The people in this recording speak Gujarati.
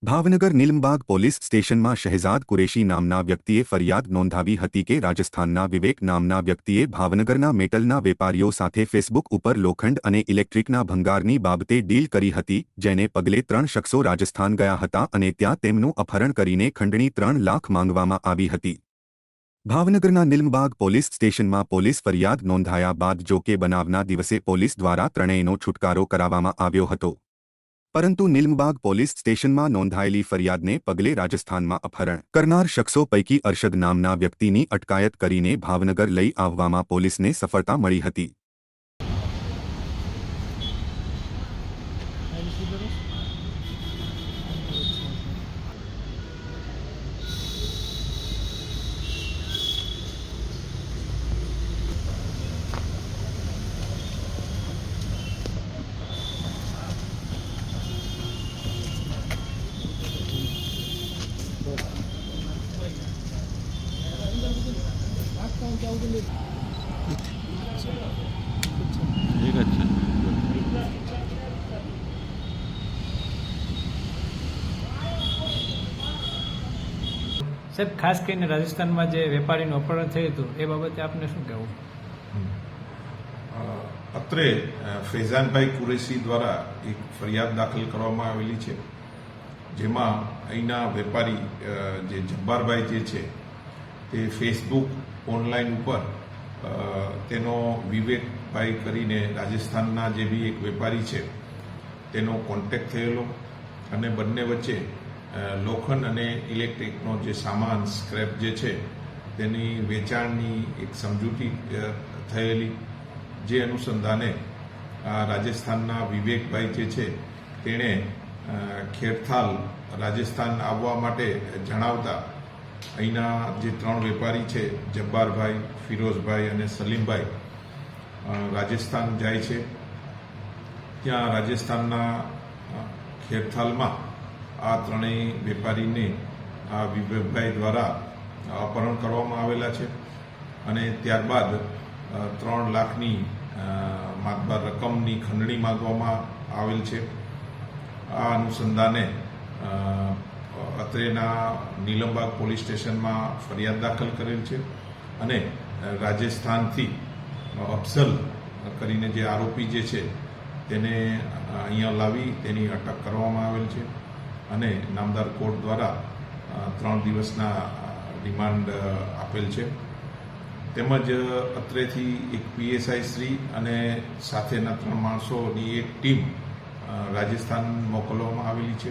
ભાવનગર નીલમબાગ પોલીસ સ્ટેશનમાં શહેજાદ કુરેશી નામના વ્યક્તિએ ફરિયાદ નોંધાવી હતી કે રાજસ્થાનના વિવેક નામના વ્યક્તિએ ભાવનગરના મેટલના વેપારીઓ સાથે ફેસબુક ઉપર લોખંડ અને ઇલેક્ટ્રિકના ભંગારની બાબતે ડીલ કરી હતી, જેને પગલે 3 શખ્સો રાજસ્થાન ગયા હતા અને ત્યાં તેમનું અપહરણ કરીને ખંડણી 3 લાખ માંગવામાં આવી હતી। ભાવનગરના નીલમબાગ પોલીસ સ્ટેશનમાં પોલીસ ફરિયાદ નોંધાયા બાદ જો કે બનાવના દિવસે પોલીસ દ્વારા ત્રણેયનો છુટકારો કરાવવામાં આવ્યો હતો, પરંતુ નીલમબાગ પોલીસ સ્ટેશનમાં નોંધાયેલી ફરિયાદને પગલે રાજસ્થાનમાં અપહરણ કરનાર શખ્સો પૈકી અરશદ નામના વ્યક્તિની અટકાયત કરીને ભાવનગર લઈ આવવામાં પોલીસને સફળતા મળી હતી। ठीक है। સાહેબ, ખાસ કરીને રાજસ્થાનમાં જે વેપારીનું અપહરણ થયું હતું એ બાબતે આપને શું કહેવું? અત્રે ફૈઝાનભાઈ કુરેશી દ્વારા એક ફરિયાદ દાખલ કરવામાં આવેલી છે, જેમાં અહીંના વેપારી જે જબ્બારભાઈ જે છે તે ફેસબુક ઓનલાઈન ઉપર તેનો વિવેકભાઈ કરીને રાજસ્થાનના જે બી એક વેપારી છે તેનો કોન્ટેક્ટ થયેલો અને બંને વચ્ચે લોખંડ અને ઇલેક્ટ્રિકનો જે સામાન સ્ક્રેપ જે છે તેની વેચાણની એક સમજૂતી થયેલી, જે અનુસંધાને રાજસ્થાનના વિવેકભાઈ જે છે તેણે ખેરથાલ રાજસ્થાન આવવા માટે જણાવતા અહીંના જે 3 વેપારી છે જબ્બારભાઈ, ફિરોઝભાઈ અને સલીમભાઈ રાજસ્થાન જાય છે। ત્યાં રાજસ્થાનના ખેરથાલમાં આ ત્રણેય વેપારીને આ વિવેકભાઈ દ્વારા અપહરણ કરવામાં આવેલા છે અને ત્યારબાદ 3 લાખની માતબાર રકમની ખંડણી માંગવામાં આવેલ છે। આ અનુસંધાને અત્રેના નીલમબાગ પોલીસ સ્ટેશનમાં ફરિયાદ દાખલ કરેલ છે અને રાજસ્થાનથી અફઝલ કરીને જે આરોપી જે છે તેને અહીંયા લાવી તેની અટક કરવામાં આવેલ છે અને નામદાર કોર્ટ દ્વારા 3 દિવસના રિમાન્ડ આપેલ છે। તેમજ અત્રેથી એક પીએસઆઈ શ્રી અને સાથેના 3 માણસોની એક ટીમ રાજસ્થાન મોકલવામાં આવેલી છે।